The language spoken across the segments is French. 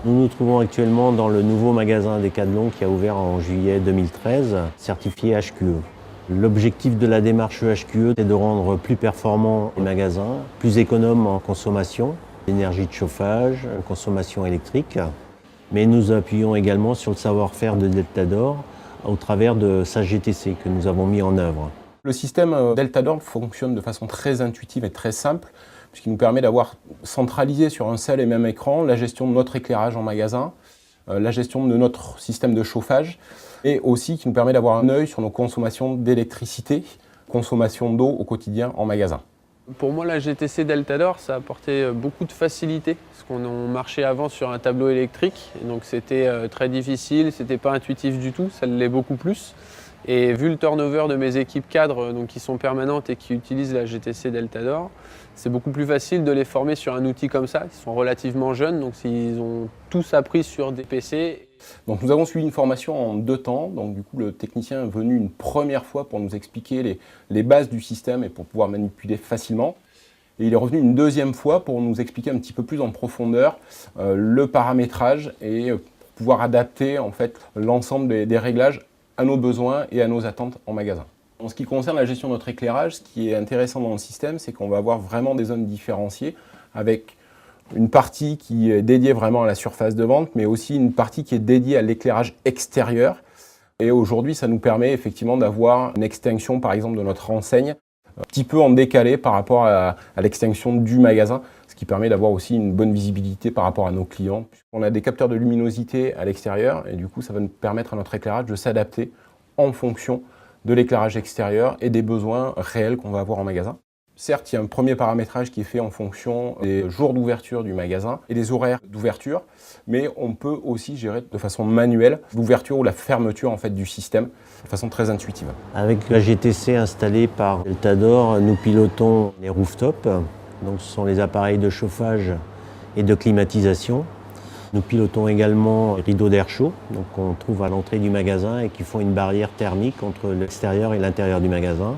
Nous nous trouvons actuellement dans le nouveau magasin Decathlon qui a ouvert en juillet 2013, certifié HQE. L'objectif de la démarche HQE est de rendre plus performants les magasins, plus économes en consommation, énergie de chauffage, consommation électrique. Mais nous appuyons également sur le savoir-faire de Deltador au travers de sa GTC que nous avons mis en œuvre. Le système Deltador fonctionne de façon très intuitive et très simple, puisqu'il nous permet d'avoir centralisé sur un seul et même écran la gestion de notre éclairage en magasin, la gestion de notre système de chauffage, et aussi qui nous permet d'avoir un œil sur nos consommations d'électricité, consommation d'eau au quotidien en magasin. Pour moi, la GTC Deltador, ça a apporté beaucoup de facilité, parce qu'on marchait avant sur un tableau électrique, et donc c'était très difficile, c'était pas intuitif du tout, ça l'est beaucoup plus. Et vu le turnover de mes équipes cadres donc qui sont permanentes et qui utilisent la GTC Deltador, c'est beaucoup plus facile de les former sur un outil comme ça. Ils sont relativement jeunes, donc ils ont tous appris sur des PC. Donc nous avons suivi une formation en 2 temps. Donc du coup, le technicien est venu une première fois pour nous expliquer les bases du système et pour pouvoir manipuler facilement. Et il est revenu une deuxième fois pour nous expliquer un petit peu plus en profondeur le paramétrage et pouvoir adapter en fait l'ensemble des réglages à nos besoins et à nos attentes en magasin. En ce qui concerne la gestion de notre éclairage, ce qui est intéressant dans le système, c'est qu'on va avoir vraiment des zones différenciées avec une partie qui est dédiée vraiment à la surface de vente, mais aussi une partie qui est dédiée à l'éclairage extérieur. Et aujourd'hui, ça nous permet effectivement d'avoir une extinction, par exemple, de notre enseigne, un petit peu en décalé par rapport à l'extinction du magasin, ce qui permet d'avoir aussi une bonne visibilité par rapport à nos clients. On a des capteurs de luminosité à l'extérieur et du coup, ça va nous permettre à notre éclairage de s'adapter en fonction de l'éclairage extérieur et des besoins réels qu'on va avoir en magasin. Certes, il y a un premier paramétrage qui est fait en fonction des jours d'ouverture du magasin et des horaires d'ouverture, mais on peut aussi gérer de façon manuelle l'ouverture ou la fermeture en fait, du système de façon très intuitive. Avec la GTC installée par Deltador, nous pilotons les rooftops. Donc, ce sont les appareils de chauffage et de climatisation. Nous pilotons également les rideaux d'air chaud, donc qu'on trouve à l'entrée du magasin et qui font une barrière thermique entre l'extérieur et l'intérieur du magasin.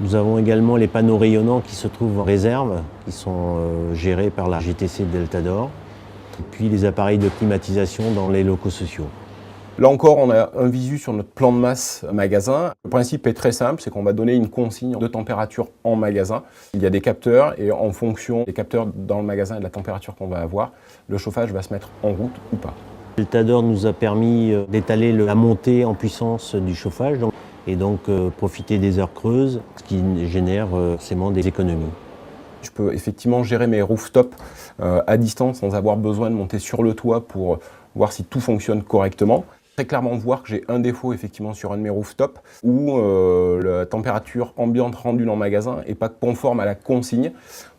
Nous avons également les panneaux rayonnants qui se trouvent en réserve, qui sont gérés par la GTC Deltador. Et puis les appareils de climatisation dans les locaux sociaux. Là encore, on a un visu sur notre plan de masse magasin. Le principe est très simple, c'est qu'on va donner une consigne de température en magasin. Il y a des capteurs et en fonction des capteurs dans le magasin et de la température qu'on va avoir, le chauffage va se mettre en route ou pas. Deltador nous a permis d'étaler la montée en puissance du chauffage et donc profiter des heures creuses, ce qui génère forcément des économies. Je peux effectivement gérer mes rooftops à distance sans avoir besoin de monter sur le toit pour voir si tout fonctionne correctement. Très clairement voir que j'ai un défaut effectivement sur un de mes rooftops où la température ambiante rendue dans le magasin n'est pas conforme à la consigne.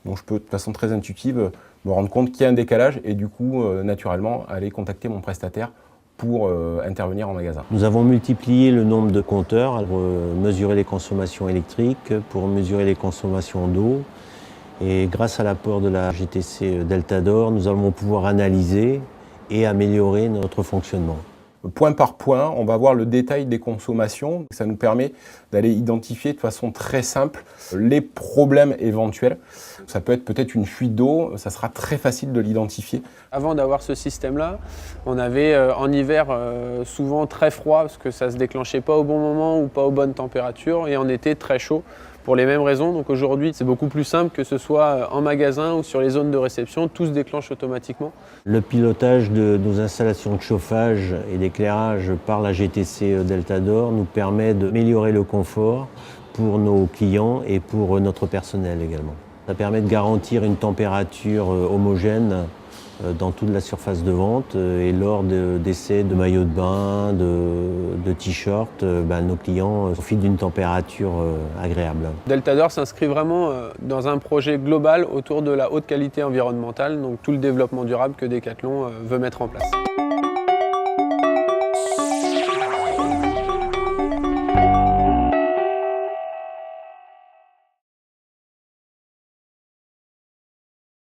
Donc je peux de façon très intuitive me rendre compte qu'il y a un décalage et du coup naturellement aller contacter mon prestataire pour intervenir en magasin. Nous avons multiplié le nombre de compteurs pour mesurer les consommations électriques, pour mesurer les consommations d'eau. Et grâce à l'apport de la GTC Deltador, nous allons pouvoir analyser et améliorer notre fonctionnement. Point par point, on va voir le détail des consommations. Ça nous permet d'aller identifier de façon très simple les problèmes éventuels. Ça peut être peut-être une fuite d'eau, ça sera très facile de l'identifier. Avant d'avoir ce système-là, on avait en hiver souvent très froid parce que ça ne se déclenchait pas au bon moment ou pas aux bonnes températures et en été très chaud pour les mêmes raisons. Donc aujourd'hui, c'est beaucoup plus simple que ce soit en magasin ou sur les zones de réception, tout se déclenche automatiquement. Le pilotage de nos installations de chauffage et d'éclairage par la GTC Deltador nous permet d'améliorer le confort pour nos clients et pour notre personnel également. Ça permet de garantir une température homogène dans toute la surface de vente et lors d'essais de maillots de bain, de t-shirts, nos clients profitent d'une température agréable. Deltador s'inscrit vraiment dans un projet global autour de la haute qualité environnementale, donc tout le développement durable que Decathlon veut mettre en place.